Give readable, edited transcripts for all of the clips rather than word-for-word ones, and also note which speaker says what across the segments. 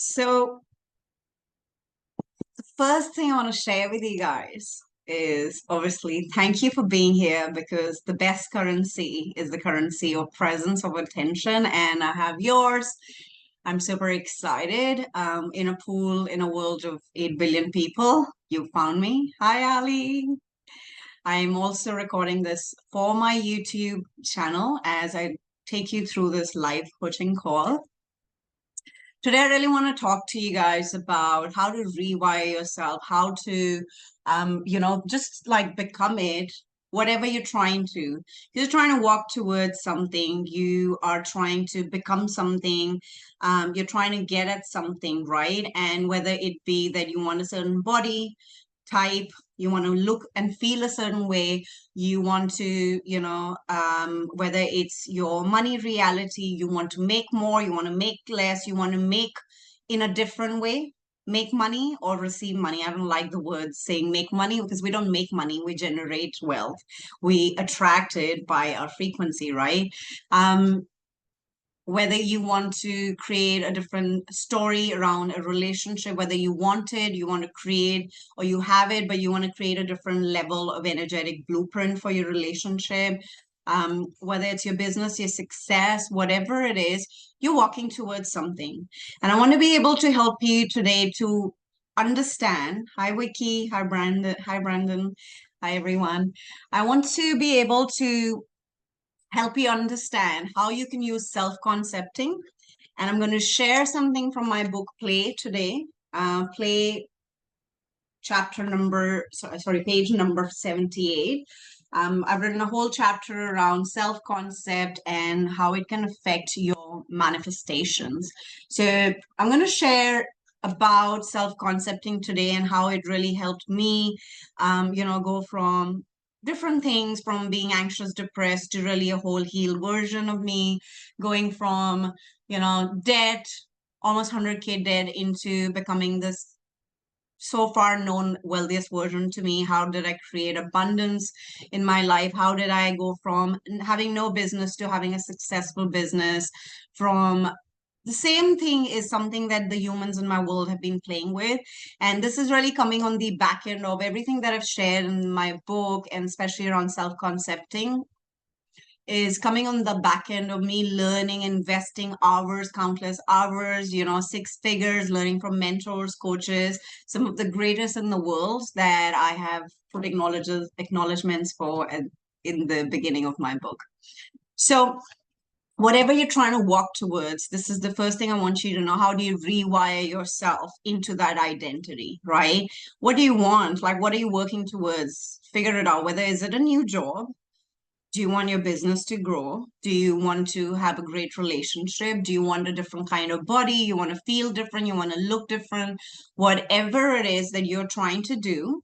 Speaker 1: So, the first thing I want to share with you guys is obviously thank you for being here because the best currency is the currency of presence, of attention, and I have yours. I'm super excited. In a pool in a world of 8 billion people, you found me. Hi, Ali. I'm also recording this for my YouTube channel as I take you through this live coaching call. Today, I really want to talk to you guys about how to rewire yourself, how to, just like become it, whatever you're trying to. You're trying to walk towards something, you are trying to become something, you're trying to get at something, right? And whether it be that you want a certain body type, you want to look and feel a certain way, you want to, whether it's your money reality, you want to make more, you want to make less, you want to make in a different way, make money or receive money. I don't like the word saying make money because we don't make money, we generate wealth. We attract it by our frequency, right? Whether you want to create a different story around a relationship, whether you want it, you want to create, or you have it, but you want to create a different level of energetic blueprint for your relationship, whether it's your business, your success, whatever it is, you're walking towards something. And I want to be able to help you today to understand. Hi, Vicky. Hi, Brandon. Hi, Brandon. Hi, everyone. I want to be able to help you understand how you can use self-concepting. And I'm going to share something from my book, Play, today. Play chapter number, sorry, page number 78. I've written a whole chapter around self-concept and how it can affect your manifestations. So I'm going to share about self-concepting today and how it really helped me, go from different things, from being anxious, depressed to really a whole healed version of me, going from, debt, almost 100K debt, into becoming this so far known wealthiest version to me. How did I create abundance in my life? How did I go from having no business to having a successful business? From the same thing is something that the humans in my world have been playing with. And this is really coming on the back end of everything that I've shared in my book, and especially around self-concepting, is coming on the back end of me learning, investing hours, countless hours, 6 figures, learning from mentors, coaches, some of the greatest in the world that I have put acknowledgements for in the beginning of my book. So whatever you're trying to walk towards, this is the first thing I want you to know. How do you rewire yourself into that identity, right? What do you want? Like, what are you working towards? Figure it out. Whether is it a new job? Do you want your business to grow? Do you want to have a great relationship? Do you want a different kind of body? You want to feel different? You want to look different? Whatever it is that you're trying to do,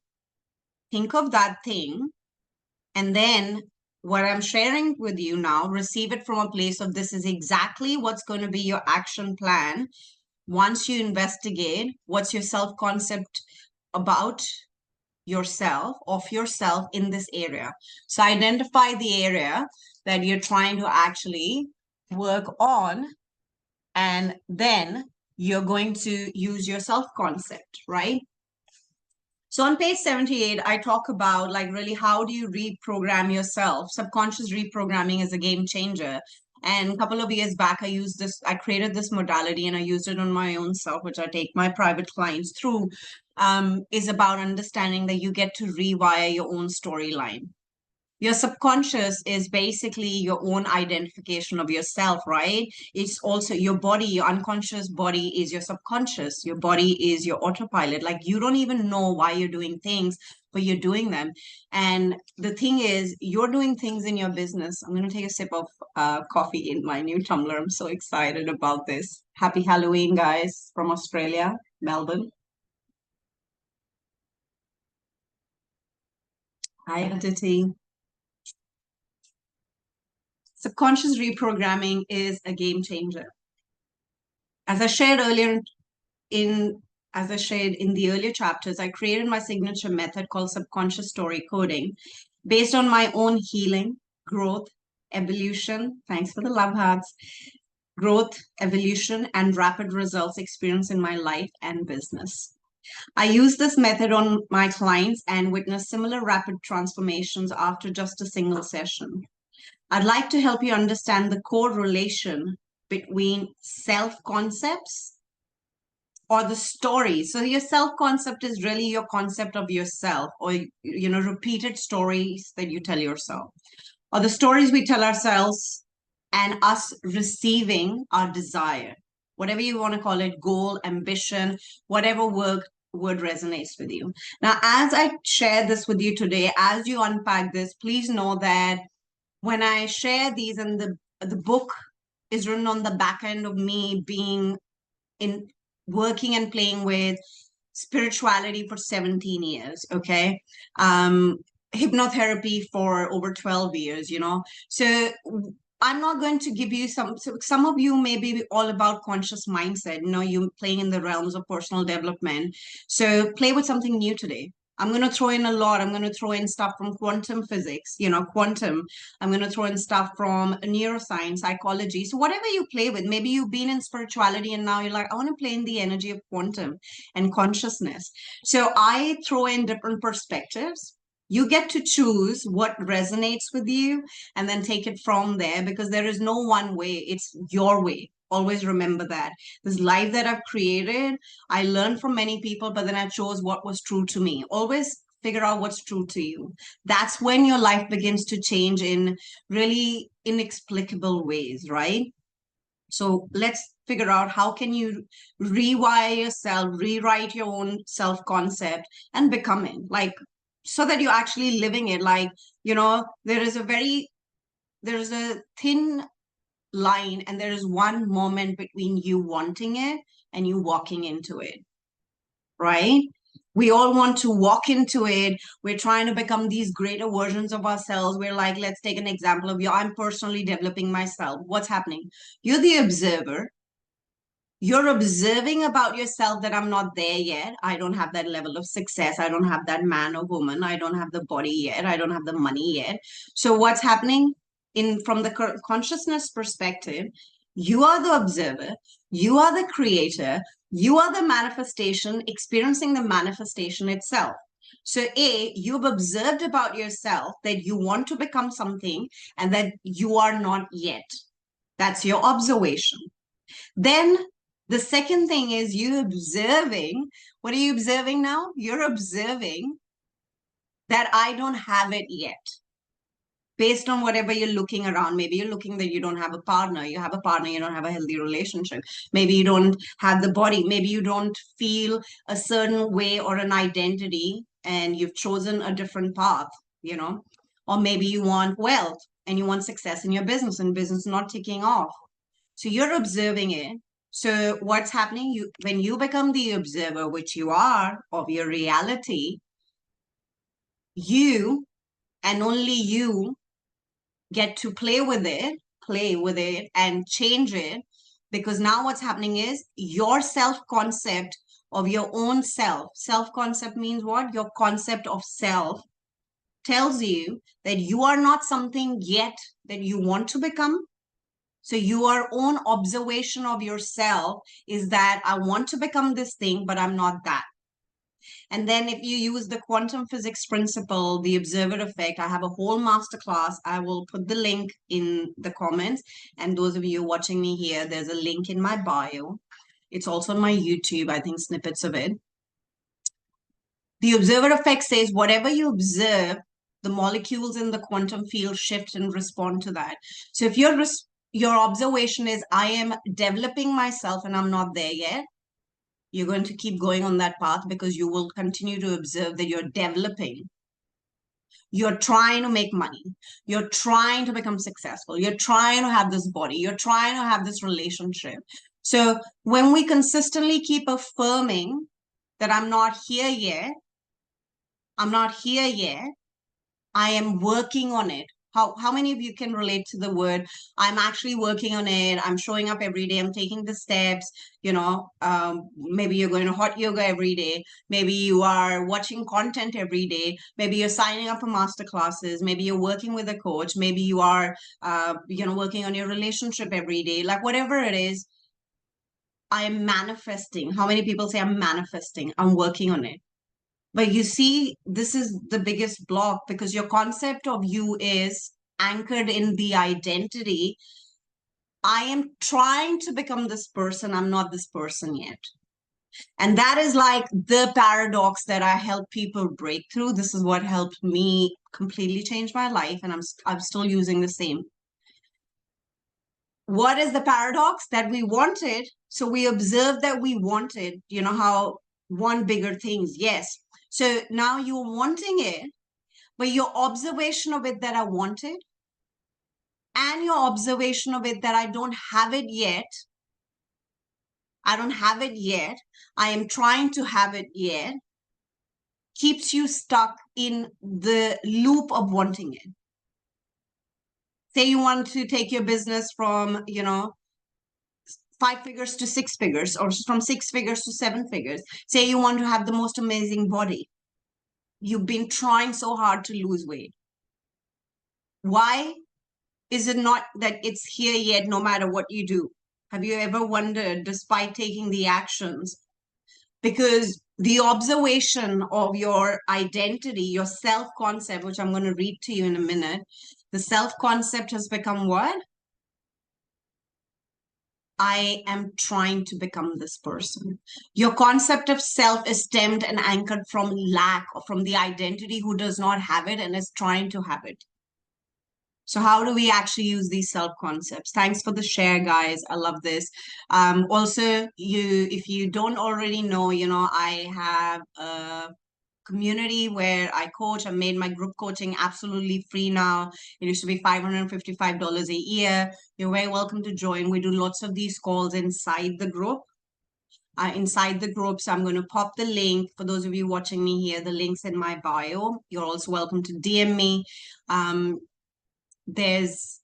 Speaker 1: think of that thing. And then what I'm sharing with you now, receive it from a place of this is exactly what's going to be your action plan. Once you investigate what's your self-concept about yourself, of yourself in this area. So identify the area that you're trying to actually work on, and then you're going to use your self-concept, right? So on page 78, I talk about like really how do you reprogram yourself? Subconscious reprogramming is a game changer. And a couple of years back, I created this modality and I used it on my own self, which I take my private clients through, is about understanding that you get to rewire your own storyline. Your subconscious is basically your own identification of yourself, right? It's also your body. Your unconscious body is your subconscious. Your body is your autopilot. Like, you don't even know why you're doing things, but you're doing them. And the thing is, you're doing things in your business. I'm going to take a sip of coffee in my new tumbler. I'm so excited about this. Happy Halloween, guys, from Australia, Melbourne. Hi, Aditi. Subconscious reprogramming is a game changer. As I shared earlier as I shared in the earlier chapters, I created my signature method called subconscious story coding based on my own healing, growth, evolution. Thanks for the love hearts. growth, evolution, and rapid results experience in my life and business. I use this method on my clients and witness similar rapid transformations after just a single session. I'd like to help you understand the core relation between self-concepts or the story. So your self-concept is really your concept of yourself, or repeated stories that you tell yourself, or the stories we tell ourselves, and us receiving our desire, whatever you want to call it, goal, ambition, whatever word resonates with you. Now, as I share this with you today, as you unpack this, please know that when I share these, and the book is written on the back end of me being in working and playing with spirituality for 17 years, okay? Hypnotherapy for over 12 years, So I'm not going to give you some of you may be all about conscious mindset, you playing in the realms of personal development. So play with something new today. I'm going to throw in a lot. I'm going to throw in stuff from quantum physics, quantum. I'm going to throw in stuff from neuroscience, psychology. So whatever you play with, maybe you've been in spirituality and now you're like, I want to play in the energy of quantum and consciousness. So I throw in different perspectives. You get to choose what resonates with you and then take it from there, because there is no one way. It's your way. Always remember that. This life that I've created, I learned from many people, but then I chose what was true to me. Always figure out what's true to you. That's when your life begins to change in really inexplicable ways, right? So let's figure out how can you rewire yourself, rewrite your own self-concept and become it, like, so that you're actually living it. Like, there is a thin line, and there is one moment between you wanting it and you walking into it, right? We all want to walk into it. We're trying to become these greater versions of ourselves. We're like, let's take an example of you. I'm personally developing myself. What's happening? You're the observer. You're observing about yourself that I'm not there yet. I don't have that level of success. I don't have that man or woman. I don't have the body yet. I don't have the money yet. So what's happening from the consciousness perspective, you are the observer, you are the creator, you are the manifestation, experiencing the manifestation itself. So you've observed about yourself that you want to become something and that you are not yet. That's your observation. Then the second thing is you observing. What are you observing now? You're observing that I don't have it yet. Based on whatever you're looking around. Maybe you're looking that you don't have a partner. You have a partner, you don't have a healthy relationship. Maybe you don't have the body. Maybe you don't feel a certain way or an identity and you've chosen a different path, Or maybe you want wealth and you want success in your business and business not taking off. So you're observing it. So what's happening? When you become the observer, which you are, of your reality, you and only you get to play with it and change it. Because now what's happening is your self-concept of your own self. Self-concept means what? Your concept of self tells you that you are not something yet that you want to become. So your own observation of yourself is that I want to become this thing, but I'm not that. And then if you use the quantum physics principle, the observer effect, I have a whole masterclass. I will put the link in the comments. And those of you watching me here, there's a link in my bio. It's also on my YouTube, I think snippets of it. The observer effect says whatever you observe, the molecules in the quantum field shift and respond to that. So if your observation is, I am developing myself and I'm not there yet, you're going to keep going on that path because you will continue to observe that you're developing. You're trying to make money. You're trying to become successful. You're trying to have this body. You're trying to have this relationship. So when we consistently keep affirming that I'm not here yet, I am working on it. How many of you can relate to the word, I'm actually working on it, I'm showing up every day, I'm taking the steps, maybe you're going to hot yoga every day, maybe you are watching content every day, maybe you're signing up for master classes, maybe you're working with a coach, maybe you are, working on your relationship every day, like whatever it is, I'm manifesting. How many people say I'm manifesting? I'm working on it. But you see, this is the biggest block because your concept of you is anchored in the identity. I am trying to become this person. I'm not this person yet. And that is like the paradox that I help people break through. This is what helped me completely change my life. And I'm still using the same. What is the paradox? That we wanted. So we observed that we wanted, how one bigger things. Yes. So now you're wanting it, but your observation of it that I wanted and your observation of it that I don't have it yet. I don't have it yet. I am trying to have it yet. Keeps you stuck in the loop of wanting it. Say you want to take your business from, 5 figures to 6 figures, or from 6 figures to 7 figures. Say you want to have the most amazing body. You've been trying so hard to lose weight. Why is it not that it's here yet, no matter what you do? Have you ever wondered, despite taking the actions? Because the observation of your identity, your self-concept, which I'm going to read to you in a minute, the self-concept has become what? I am trying to become this person. Your concept of self is stemmed and anchored from lack, or from the identity who does not have it and is trying to have it. So how do we actually use these self-concepts? Thanks for the share, guys. I love this. Also, if you don't already know, I have a community where I coach. I made my group coaching absolutely free now. It used to be $555 a year. You're very welcome to join. We do lots of these calls inside the group. Inside the group, so I'm going to pop the link for those of you watching me here. The link's in my bio. You're also welcome to DM me. There's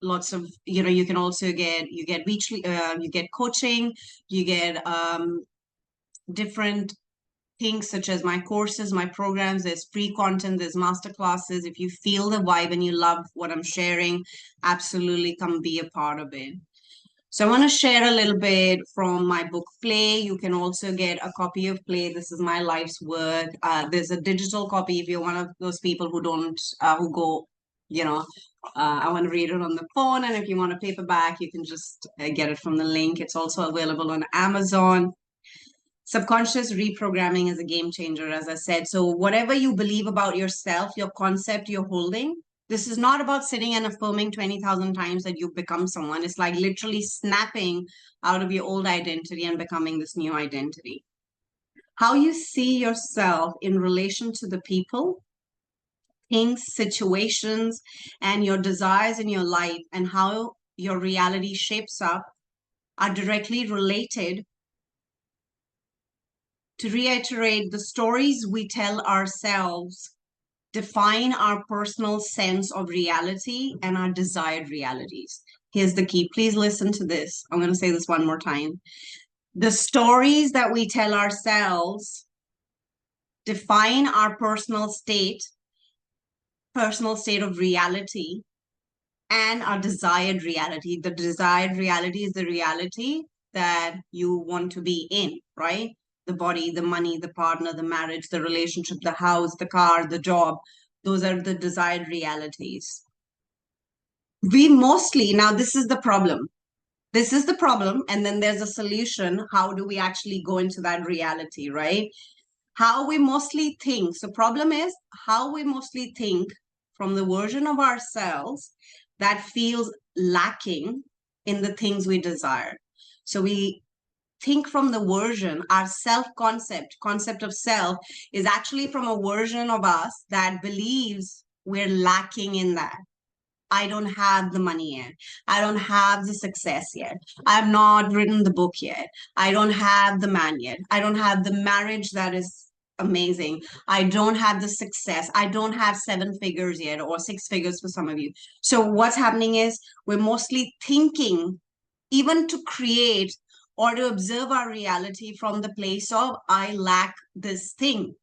Speaker 1: lots of, you can also get weekly, you get coaching, you get different things such as my courses, my programs. There's free content, there's master classes. If you feel the vibe and you love what I'm sharing, absolutely come be a part of it. So I want to share a little bit from my book, Play. You can also get a copy of Play. This is my life's work. There's a digital copy if you're one of those people who don't, who go, I want to read it on the phone. And if you want a paperback, you can just get it from the link. It's also available on Amazon. Subconscious reprogramming is a game changer, as I said. So whatever you believe about yourself, your concept you're holding, this is not about sitting and affirming 20,000 times that you've become someone. It's like literally snapping out of your old identity and becoming this new identity. How you see yourself in relation to the people, things, situations, and your desires in your life, and how your reality shapes up are directly related. To reiterate, the stories we tell ourselves define our personal sense of reality and our desired realities. Here's the key. Please listen to this. I'm going to say this one more time. The stories that we tell ourselves define our personal state of reality and our desired reality. The desired reality is the reality that you want to be in, right? The body, the money, the partner, the marriage, the relationship, the house, the car, the job. Those are the desired realities. We mostly, now this is the problem. This is the problem. And then there's a solution. How do we actually go into that reality, right? How we mostly think. So problem is how we mostly think from the version of ourselves that feels lacking in the things we desire. So we think from the version, our concept of self is actually from a version of us that believes we're lacking in that. I don't have the money yet. I don't have the success yet. I've not written the book yet. I don't have the man yet. I don't have the marriage that is amazing. I don't have the success. I don't have 7 figures yet, or 6 figures for some of you. So what's happening is we're mostly thinking, even to create or to observe our reality from the place of, I lack this thing.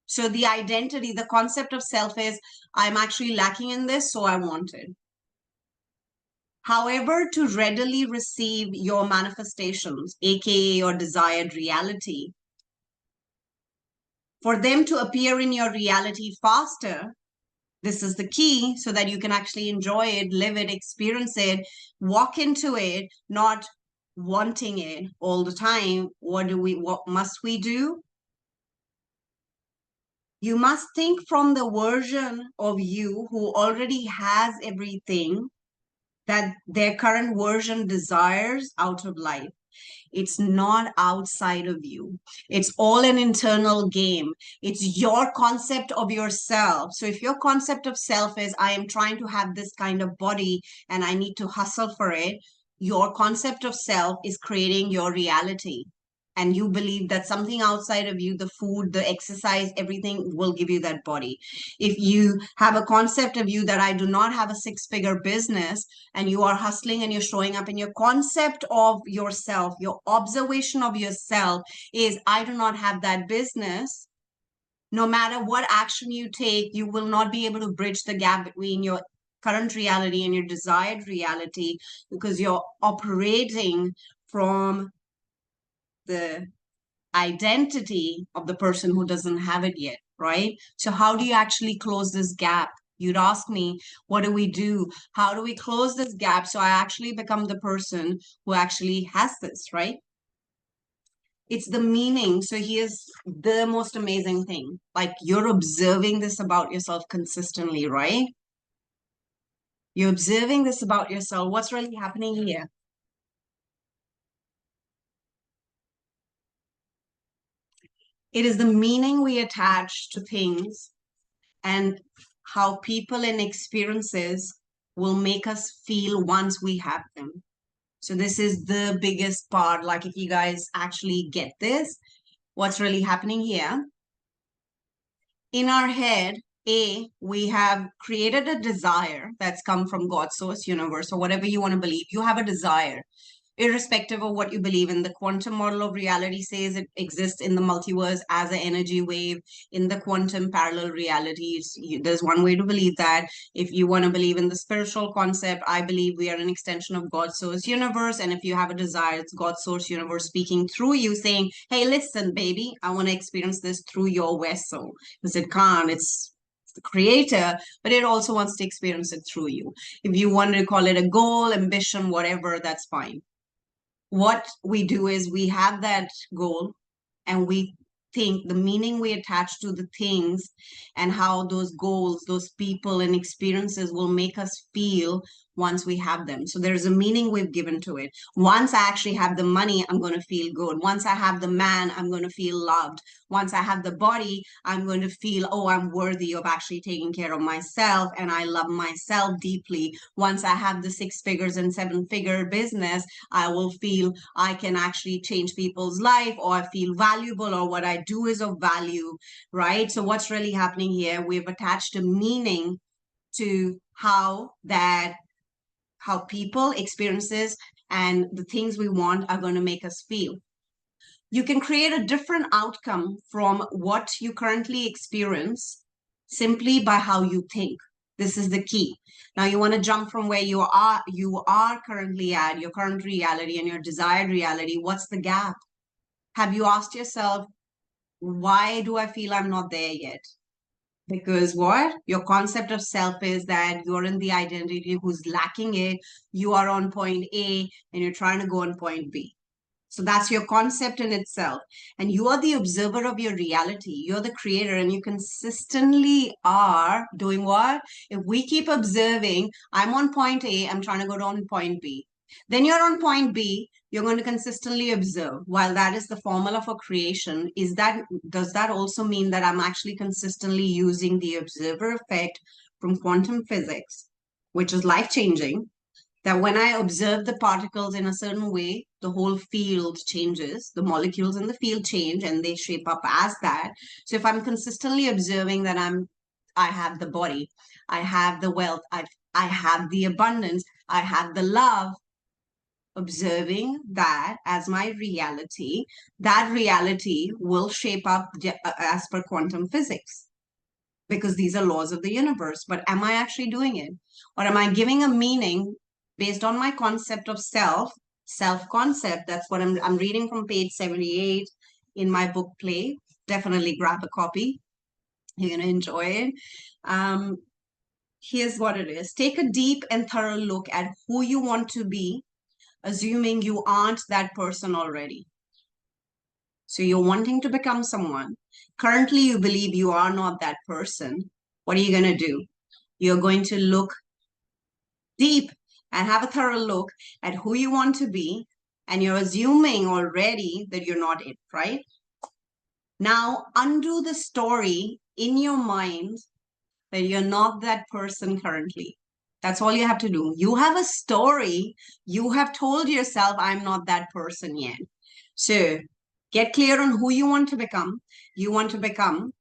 Speaker 1: So the identity, the concept of self is, I'm actually lacking in this, so I want it. However, to readily receive your manifestations, aka your desired reality, for them to appear in your reality faster, this is the key, so that you can actually enjoy it, live it, experience it, walk into it, not wanting it all the time. What must we do? You must think from the version of you who already has everything that their current version desires out of life. It's not outside of you. It's all an internal game. It's your concept of yourself. So if your concept of self is, I am trying to have this kind of body and I need to hustle for it, your concept of self is creating your reality. And you believe that something outside of you, the food, the exercise, everything will give you that body. If you have a concept of you that I do not have a 6 figure business, and you are hustling and you're showing up, in your concept of yourself, your observation of yourself is, I do not have that business, no matter what action you take, you will not be able to bridge the gap between your current reality and your desired reality, because you're operating from the identity of the person who doesn't have it yet, right? So how do you actually close this gap? You'd ask me, what do we do? How do we close this gap so I actually become the person who actually has this, right? It's the meaning. So here's the most amazing thing. Like, you're observing this about yourself consistently, right? You're observing this about yourself. What's really happening here? It is the meaning we attach to things, and how people and experiences will make us feel once we have them. So this is the biggest part. Like, if you guys actually get this, what's really happening here? In our head, we have created a desire that's come from God, source, universe, or whatever you want to believe. You have a desire, irrespective of what you believe in. The quantum model of reality says it exists in the multiverse as an energy wave in the quantum parallel realities. There's one way to believe that. If you want to believe in the spiritual concept, I believe we are an extension of God's source universe. And if you have a desire, it's God's source universe speaking through you, saying, hey, listen, baby, I want to experience this through your vessel. Because it can't, it's the creator, but it also wants to experience it through you. If you want to call it a goal, ambition, whatever, that's fine. What we do is we have that goal, and we think the meaning we attach to the things and how those goals, those people and experiences will make us feel once we have them. So there's a meaning we've given to it. Once I actually have the money, I'm going to feel good. Once I have the man, I'm going to feel loved. Once I have the body, I'm going to feel, oh, I'm worthy of actually taking care of myself, and I love myself deeply. Once I have the 6 figures and 7 figure business, I will feel I can actually change people's life, or I feel valuable, or what I do is of value, right? So what's really happening here? We've attached a meaning to how people, experiences, and the things we want are going to make us feel. You can create a different outcome from what you currently experience simply by how you think. This is the key. Now you want to jump from where you are currently at, your current reality and your desired reality. What's the gap? Have you asked yourself, why do I feel I'm not there yet? Because what? Your concept of self is that you're in the identity who's lacking it. You are on point A and you're trying to go on point B. So that's your concept in itself. And you are the observer of your reality. You're the creator, and you consistently are doing what? If we keep observing, I'm on point A, I'm trying to go on point B. Then you're on point B, you're going to consistently observe. While that is the formula for creation, does that also mean that I'm actually consistently using the observer effect from quantum physics, which is life-changing, that when I observe the particles in a certain way, the whole field changes, the molecules in the field change and they shape up as that. So if I'm consistently observing that I have the body, I have the wealth, I have the abundance, I have the love, observing that as my reality, that reality will shape up as per quantum physics, because these are laws of the universe. But am I actually doing it? Or am I giving a meaning based on my concept of self concept? That's what I'm reading from page 78 in my book Play. Definitely grab a copy. You're going to enjoy it. Here's what it is. Take a deep and thorough look at who you want to be, assuming you aren't that person already. So you're wanting to become someone. Currently, you believe you are not that person. What are you going to do? You're going to look deep and have a thorough look at who you want to be. And you're assuming already that you're not it, right? Now, undo the story in your mind that you're not that person currently. That's all you have to do. You have a story. You have told yourself, I'm not that person yet. So get clear on who you want to become. You want to become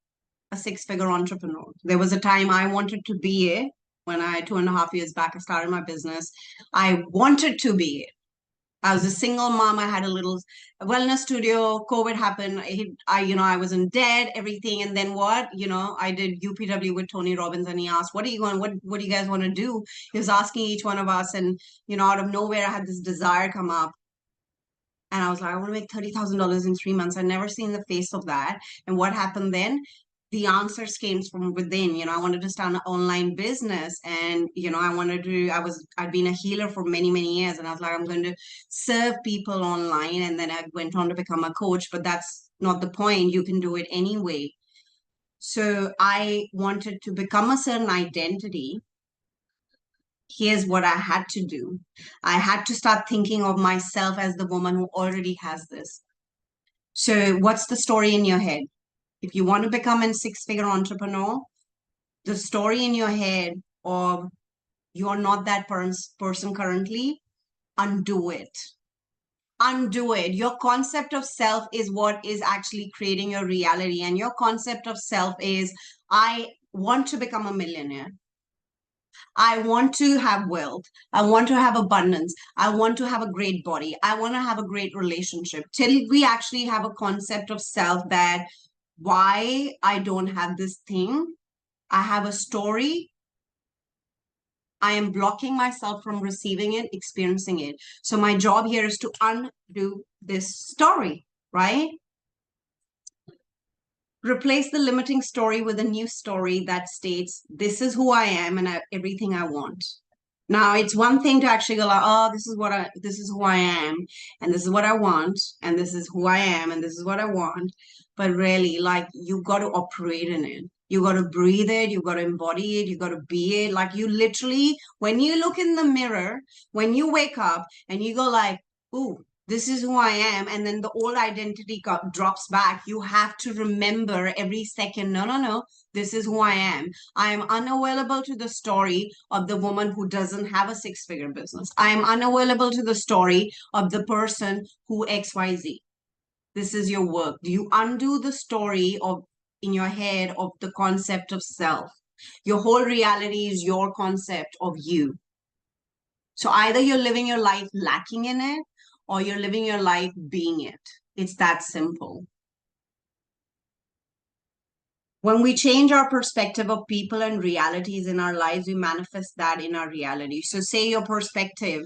Speaker 1: a six-figure entrepreneur. There was a time I wanted to be it. When 2.5 years back, I started my business. I wanted to be it. I was a single mom. I had a little wellness studio. COVID happened. I was in debt, everything. And then what? I did UPW with Tony Robbins, and he asked, what do you guys want to do? He was asking each one of us. And, out of nowhere, I had this desire come up. And I was like, I want to make $30,000 in 3 months. I'd never seen the face of that. And what happened then? The answers came from within. I wanted to start an online business, and I'd been a healer for many, many years, and I was like, I'm going to serve people online. And then I went on to become a coach, but that's not the point. You can do it anyway. So I wanted to become a certain identity. Here's what I had to do. I had to start thinking of myself as the woman who already has this. So what's the story in your head? If you want to become a six-figure entrepreneur, the story in your head of you're not that person currently, undo it. Undo it. Your concept of self is what is actually creating your reality. And your concept of self is, I want to become a millionaire. I want to have wealth. I want to have abundance. I want to have a great body. I want to have a great relationship. Till we actually have a concept of self that why I don't have this thing, I have a story, I am blocking myself from receiving it, experiencing it. So my job here is to undo this story, right? Replace the limiting story with a new story that states, this is who I am and everything I want. Now, it's one thing to actually go like, oh, this is who I am, and this is what I want, and this is who I am, and this is what I want. But really, like, you got to operate in it. You got to breathe it. You got to embody it. You got to be it. Like, you literally, when you look in the mirror, when you wake up and you go like, ooh, this is who I am, and then the old identity drops back. You have to remember every second, no, this is who I am. I am unavailable to the story of the woman who doesn't have a six-figure business. I am unavailable to the story of the person who XYZ. This is your work. Do you undo the story of in your head of the concept of self? Your whole reality is your concept of you. So either you're living your life lacking in it, or you're living your life being it. It's that simple. When we change our perspective of people and realities in our lives, we manifest that in our reality. So say your perspective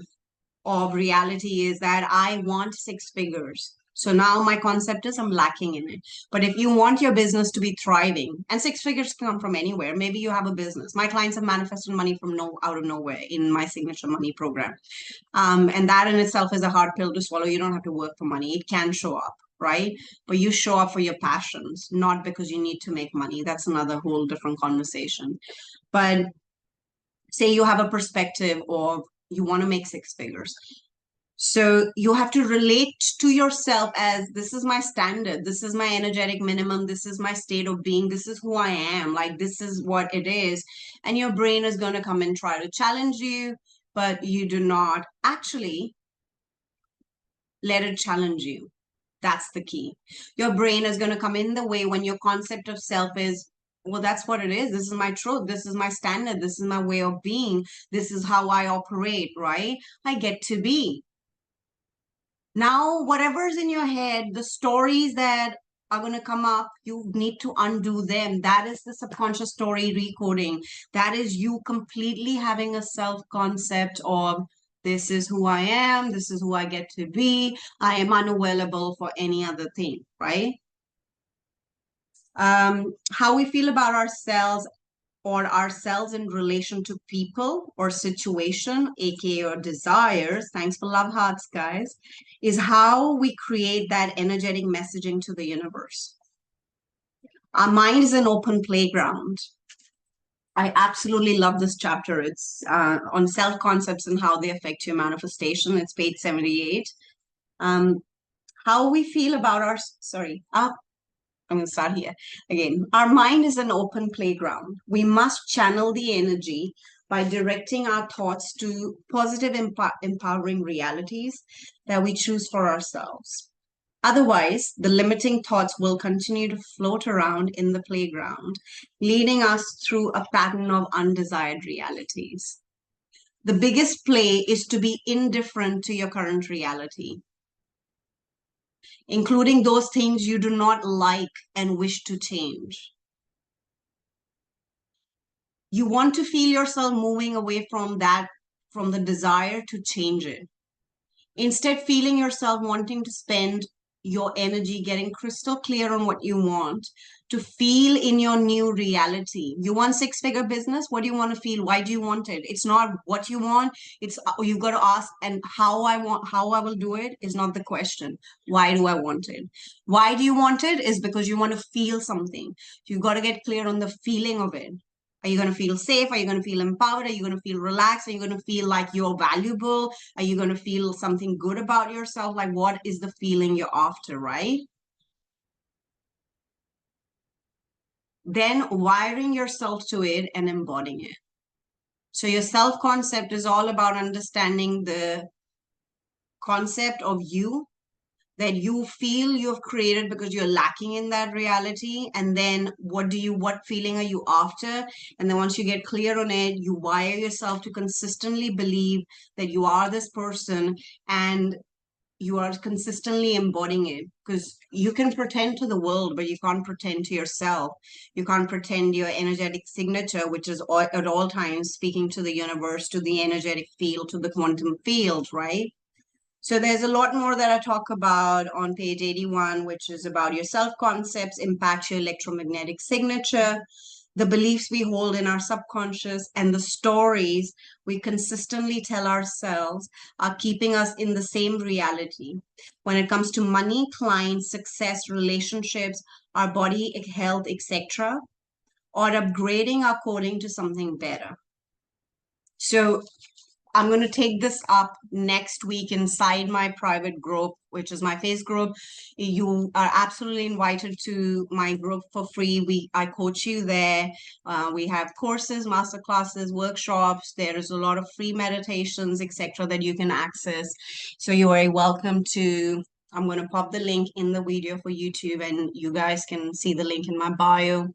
Speaker 1: of reality is that I want six figures. So now my concept is I'm lacking in it. But if you want your business to be thriving, and six figures come from anywhere, maybe you have a business. My clients have manifested money from out of nowhere in my signature money program. And that in itself is a hard pill to swallow. You don't have to work for money. It can show up, right? But you show up for your passions, not because you need to make money. That's another whole different conversation. But say you have a perspective of you want to make six figures. So you have to relate to yourself as this is my standard. This is my energetic minimum. This is my state of being. This is who I am. Like, this is what it is. And your brain is going to come and try to challenge you. but you do not actually let it challenge you. That's the key. Your brain is going to come in the way when your concept of self is, well, that's what it is. This is my truth. This is my standard. This is my way of being. This is how I operate, right? I get to be. Now, whatever's in your head, the stories that are going to come up, you need to undo them. That is the subconscious story recoding. That is you completely having a self concept of this is who I am, this is who I get to be. I am unavailable for any other thing, right? How we feel about ourselves or ourselves in relation to people or situation, aka or desires, thanks for love hearts, guys, is how we create that energetic messaging to the universe. Our mind is an open playground. I absolutely love this chapter. It's on self concepts and how they affect your manifestation. It's page 78. How we feel about our, sorry, I'm going to start here again. Our mind is an open playground. We must channel the energy by directing our thoughts to positive, empowering realities that we choose for ourselves. Otherwise, the limiting thoughts will continue to float around in the playground, leading us through a pattern of undesired realities. The biggest play is to be indifferent to your current reality, including those things you do not like and wish to change. You want to feel yourself moving away from that, from the desire to change it. Instead, feeling yourself wanting to spend your energy getting crystal clear on what you want to feel in your new reality. You want six-figure business? What do you want to feel? Why do you want it? It's not what you want. It's you've got to ask, and how I will do it is not the question. Why do I want it? Why do you want it is because you want to feel something. You've got to get clear on the feeling of it. Are you going to feel safe? Are you going to feel empowered? Are you going to feel relaxed? Are you going to feel like you're valuable? Are you going to feel something good about yourself? Like, what is the feeling you're after, right? Then wiring yourself to it and embodying it. So your self-concept is all about understanding the concept of you that you feel you've created because you're lacking in that reality. And then what feeling are you after? And then once you get clear on it, you wire yourself to consistently believe that you are this person and you are consistently embodying it, because you can pretend to the world, but you can't pretend to yourself. You can't pretend your energetic signature, which is at all times speaking to the universe, to the energetic field, to the quantum field, right? So there's a lot more that I talk about on page 81, which is about your self-concepts, impact your electromagnetic signature, the beliefs we hold in our subconscious, and the stories we consistently tell ourselves are keeping us in the same reality. When it comes to money, clients, success, relationships, our body, health, etc., or upgrading our coding to something better. So I'm going to take this up next week inside my private group, which is my face group. You are absolutely invited to my group for free. I coach you there. We have courses, master classes, workshops. There is a lot of free meditations, etc., that you can access. So you are welcome to. I'm going to pop the link in the video for YouTube, and you guys can see the link in my bio.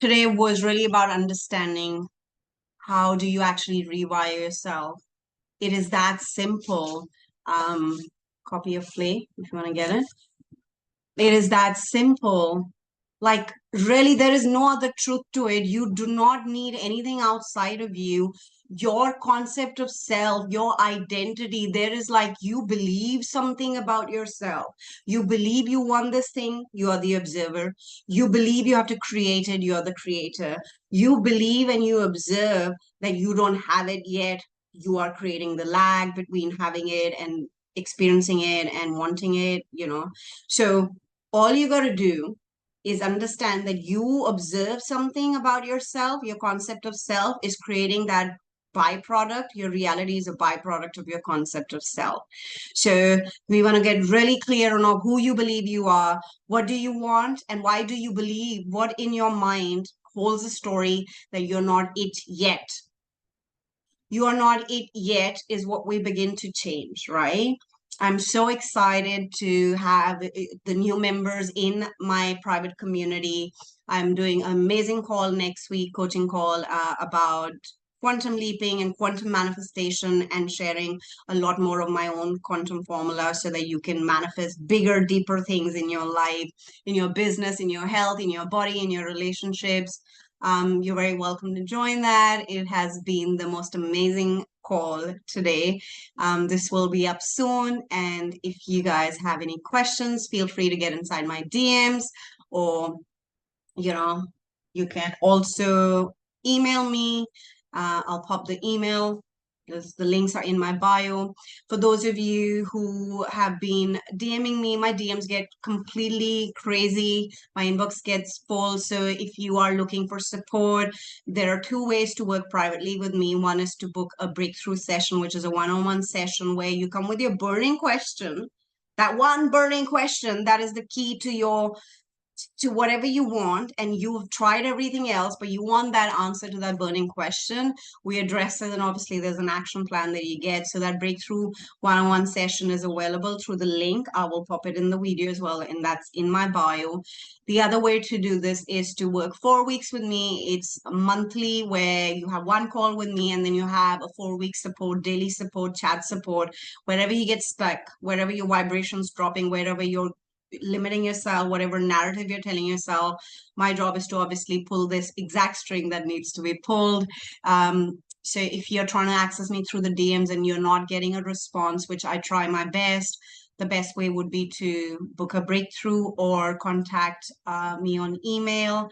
Speaker 1: Today was really about understanding how do you actually rewire yourself. It is that simple. Copy of play if you want to get it. It is that simple. Like, really, there is no other truth to it. You do not need anything outside of you. Your concept of self, your identity, there is like you believe something about yourself. You believe you want this thing, you are the observer. You believe you have to create it, you are the creator. You believe and you observe that you don't have it yet. You are creating the lag between having it and experiencing it and wanting it, So all you got to do is understand that you observe something about yourself. Your concept of self is creating that byproduct. Your reality is a byproduct of your concept of self. So we want to get really clear on who you believe you are, what do you want, and why do you believe what in your mind holds a story that you're not it yet. you are not it yet is what we begin to change, right? I'm so excited to have the new members in my private community. I'm doing an amazing call next week, coaching call about quantum leaping and quantum manifestation, and sharing a lot more of my own quantum formula so that you can manifest bigger, deeper things in your life, in your business, in your health, in your body, in your relationships. You're very welcome to join that. It has been the most amazing call today. This will be up soon. And if you guys have any questions, feel free to get inside my DMs, or, you know, you can also email me. I'll pop the email. The links are in my bio. For those of you who have been DMing me, my DMs get completely crazy. My inbox gets full. So if you are looking for support, there are two ways to work privately with me. One is to book a breakthrough session, which is a one-on-one session where you come with your burning question. That one burning question that is the key to whatever you want, and you've tried everything else, but you want that answer to that burning question. We address it, and obviously there's an action plan that you get. So that breakthrough one-on-one session is available through the link. I will pop it in the video as well, and that's in my bio. The other way to do this is to work 4 weeks with me. It's monthly, where you have one call with me, and then you have a 4-week support, daily support, chat support, wherever you get stuck, wherever your vibration's dropping, wherever you're limiting yourself, whatever narrative you're telling yourself. My job is to obviously pull this exact string that needs to be pulled. So if you're trying to access me through the DMs and you're not getting a response, which I try my best, the best way would be to book a breakthrough or contact me on email.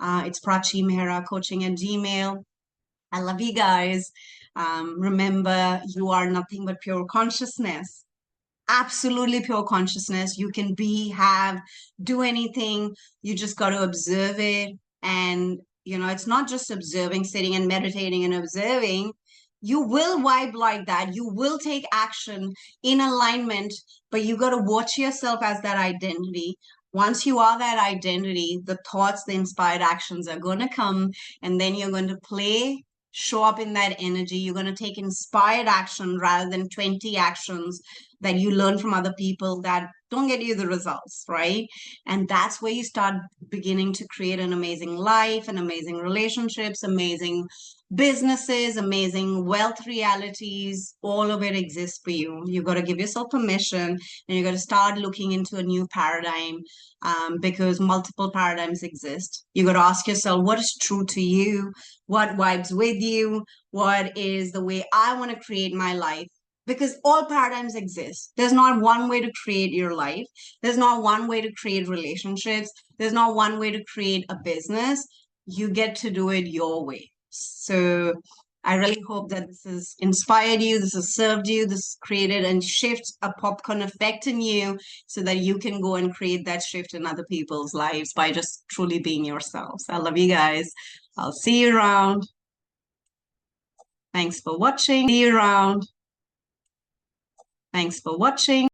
Speaker 1: It's Prachi Mehra Coaching at Gmail. I love you guys. Remember, you are nothing but pure consciousness. Absolutely pure consciousness. You can be, have, do anything. You just got to observe it. And, it's not just observing, sitting and meditating and observing. You will vibe like that. You will take action in alignment, but you got to watch yourself as that identity. Once you are that identity, the thoughts, the inspired actions are going to come, and then you're going to show up in that energy. You're going to take inspired action rather than 20 actions that you learn from other people that don't get you the results, right? And that's where you start beginning to create an amazing life and amazing relationships, amazing businesses, amazing wealth realities. All of it exists for you. You got to give yourself permission, and you got to start looking into a new paradigm, because multiple paradigms exist. You got to ask yourself, what is true to you? What vibes with you? What is the way I want to create my life? Because all paradigms exist. There's not one way to create your life. There's not one way to create relationships. There's not one way to create a business. You get to do it your way. So I really hope that this has inspired you, this has served you, this created a shift, a popcorn effect in you, so that you can go and create that shift in other people's lives by just truly being yourselves. I love you guys. I'll see you around. Thanks for watching. See you around. Thanks for watching.